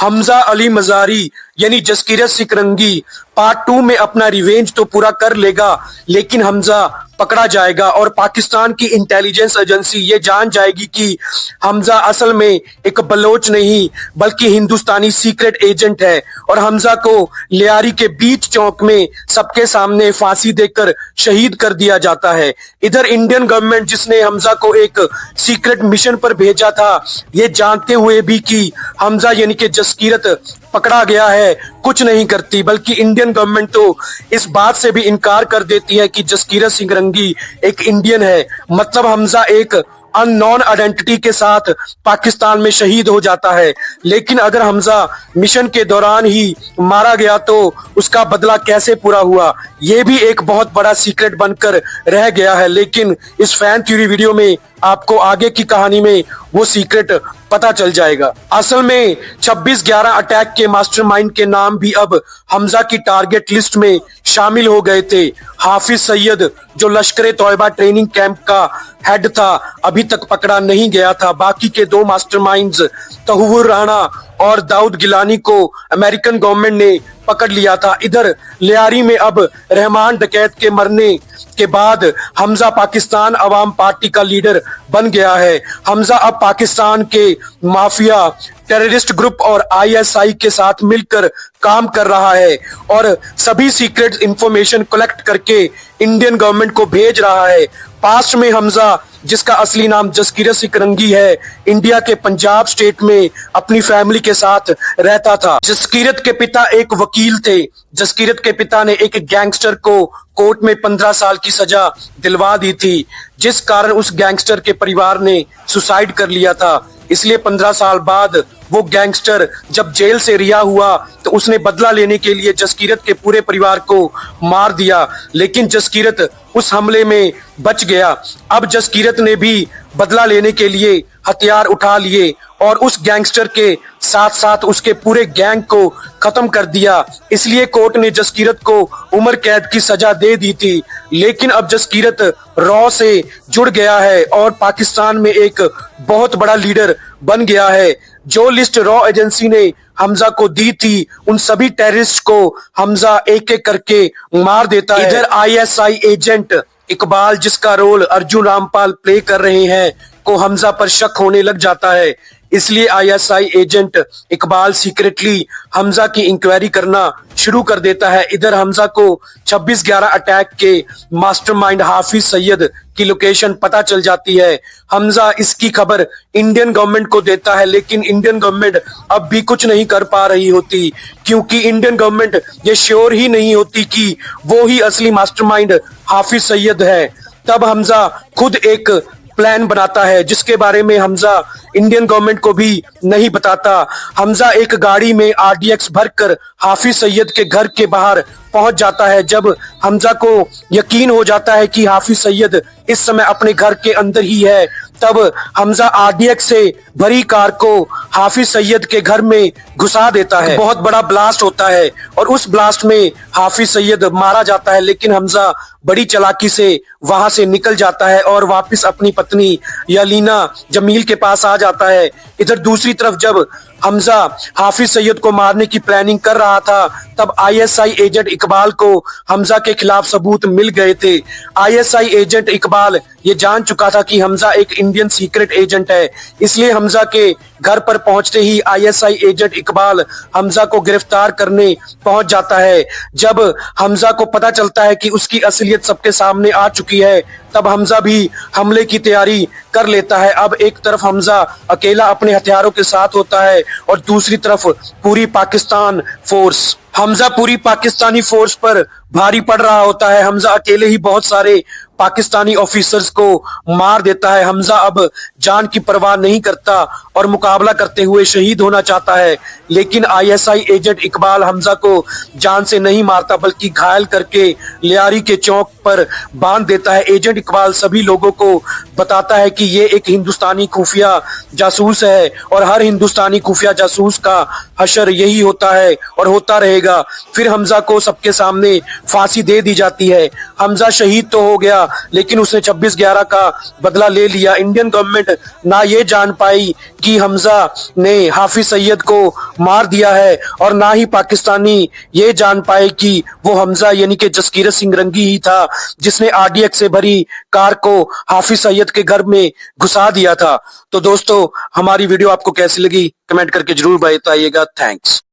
हमजा अली मजारी यानी जसकीरत सिकरंगी पार्ट 2 में अपना रिवेंज तो पूरा कर लेगा, लेकिन हमजा पकड़ा जाएगा और पाकिस्तान की इंटेलिजेंस एजेंसी ये जान जाएगी कि हमजा असल में एक बलोच नहीं बल्कि हिंदुस्तानी सीक्रेट एजेंट है और हमजा को लियारी के बीच चौक में सबके सामने फांसी देकर शहीद कर दिया जाता है। इधर इंडियन गवर्नमेंट जिसने हमजा को एक सीक्रेट मिशन पर भेजा था, ये जानते हुए भी कि हमजा यानी कि जसकीरत पकड़ा गया है, कुछ नहीं करती, बल्कि इंडियन गवर्नमेंट तो इस बात से भी इनकार कर देती है कि जसकीरत सिकरंगी एक इंडियन है। मतलब हमजा एक अननोन आइडेंटिटी के साथ पाकिस्तान में शहीद हो जाता है। लेकिन अगर हमजा मिशन के दौरान ही मारा गया तो उसका बदला कैसे पूरा हुआ, ये भी एक बहुत बड़ा सीक्रेट बनकर रह गया है। लेकिन इस फैन थ्योरी वीडियो में आपको आगे की कहानी में वो सीक्रेट पता चल जाएगा। असल में 26/11 अटैक के मास्टरमाइंड के नाम भी अब हमजा की टारगेट लिस्ट में शामिल हो गए थे। हाफिज सैयद जो लश्कर तोयबा ट्रेनिंग कैंप का हेड था, अभी तक पकड़ा नहीं गया था। बाकी के 2 मास्टरमाइंड्स तहव्वुर राणा और दाऊद गिलानी को अमेरिकन गवर्नमेंट ने पकड़ लिया था। इधर लियारी में अब रहमान डकैत के मरने के बाद हमजा पाकिस्तान अवाम पार्टी का लीडर बन गया है। हमजा अब पाकिस्तान के माफिया टेररिस्ट ग्रुप और आईएसआई के साथ मिलकर काम कर रहा है और सभी सीक्रेट इंफॉर्मेशन कलेक्ट करके इंडियन गवर्नमेंट को भेज रहा है। पास्ट में हमजा जिसका असली नाम जसकीरत सिकरंगी है, इंडिया के पंजाब स्टेट में अपनी फैमिली के साथ रहता था। जसकीरत के पिता एक वकील थे। जसकीरत के पिता ने एक गैंगस्टर को कोर्ट में 15 साल की सजा दिलवा दी थी, जिस कारण उस गैंगस्टर के परिवार ने सुसाइड कर लिया था। इसलिए 15 साल बाद वो गैंगस्टर जब जेल से रिहा हुआ तो उसने बदला लेने के लिए जसकीरत के पूरे परिवार को मार दिया, लेकिन जसकीरत उस हमले में बच गया। अब जसकीरत ने भी बदला लेने के लिए हथियार उठा लिए और उस गैंगस्टर के साथ साथ उसके पूरे गैंग को खत्म कर दिया। इसलिए कोर्ट ने जसकीरत को उम्र कैद की सजा दे दी थी। लेकिन अब जसकीरत रॉ से जुड़ गया है और पाकिस्तान में एक बहुत बड़ा लीडर बन गया है। जो लिस्ट रॉ एजेंसी ने हमजा को दी थी, उन सभी टेररिस्ट को हमजा एक एक करके मार देता है। इधर आईएसआई एजेंट इकबाल, जिसका रोल अर्जुन रामपाल प्ले कर रहे हैं, को हमजा पर शक होने लग जाता है। इसलिए ISI agent Iqbal secretly Hamza की इंक्वायरी करना शुरू कर देता है। इधर हमजा को 26/11 अटैक के मास्टरमाइंड हाफिज सैयद की लोकेशन पता चल जाती है। हमजा इसकी खबर इंडियन गवर्नमेंट को देता है, लेकिन इंडियन गवर्नमेंट अब भी कुछ नहीं कर पा रही होती, क्योंकि इंडियन गवर्नमेंट ये श्योर ही नहीं होती कि वो ही असली मास्टरमाइंड हाफिज सैयद है। तब हमजा खुद एक प्लान बनाता है जिसके बारे में हमजा इंडियन गवर्नमेंट को भी नहीं बताता। हमजा एक गाड़ी में आरडीएक्स भरकर हाफिज सैयद के घर के बाहर पहुंच जाता है। जब हमजा को यकीन हो जाता है कि हाफिज सैयद इस समय अपने घर के अंदर ही है, तब हमजा आरडीएक्स से भरी कार को हाफिज सैयद के घर में घुसा देता है। बहुत बड़ा ब्लास्ट होता है और उस ब्लास्ट में हाफिज सैयद मारा जाता है, लेकिन हमजा बड़ी चालाकी से वहां से निकल जाता है और वापस अपनी पत्नी यालीना जमील के पास आ जाता है। इधर दूसरी तरफ जब हमजा हाफिज सैयद को मारने की प्लानिंग कर रहा था, तब आईएसआई एजेंट इकबाल को हमजा के खिलाफ सबूत मिल गए थे। आईएसआई एजेंट इकबाल ये जान चुका था कि हमजा एक इंडियन सीक्रेट एजेंट है, इसलिए हमजा के घर पर पहुंचते ही आईएसआई एजेंट इकबाल हमजा को गिरफ्तार करने पहुंच जाता है। जब हमजा को पता चलता है कि उसकी असलियत सबके सामने आ चुकी है, तब हमजा भी हमले की तैयारी कर लेता है। अब एक तरफ हमजा अकेला अपने हथियारों के साथ होता है और दूसरी तरफ पूरी पाकिस्तान फोर्स। हमजा पूरी पाकिस्तानी फोर्स पर भारी पड़ रहा होता है। हमजा अकेले ही बहुत सारे पाकिस्तानी ऑफिसर्स को मार देता है। हमजा अब जान की परवाह नहीं करता और मुकाबला करते हुए शहीद होना चाहता है, लेकिन आईएसआई एजेंट इकबाल हमजा को जान से नहीं मारता बल्कि घायल करके लियारी के चौक पर बांध देता है। एजेंट इकबाल सभी लोगों को बताता है कि ये एक हिंदुस्तानी खुफिया जासूस है और हर हिंदुस्तानी खुफिया जासूस का हशर यही होता है और होता रहेगा। फिर हमजा को सबके सामने फांसी दे दी जाती है। हमजा शहीद तो हो गया, लेकिन उसने 26/11 का बदला ले लिया। इंडियन गवर्नमेंट ना ये जान पाई कि हमजा ने हाफिज सईद को मार दिया है, और ना ही पाकिस्तानी ये जान पाए कि वो हमजा यानी कि जसकीरत सिंह रंगी ही था जिसने RDX से भरी कार को हाफिज सईद के घर में घुसा दिया था। तो दोस्तों, हमारी वीडियो आपको कैसी लगी कमेंट करके जरूर बताइएगा। थैंक्स।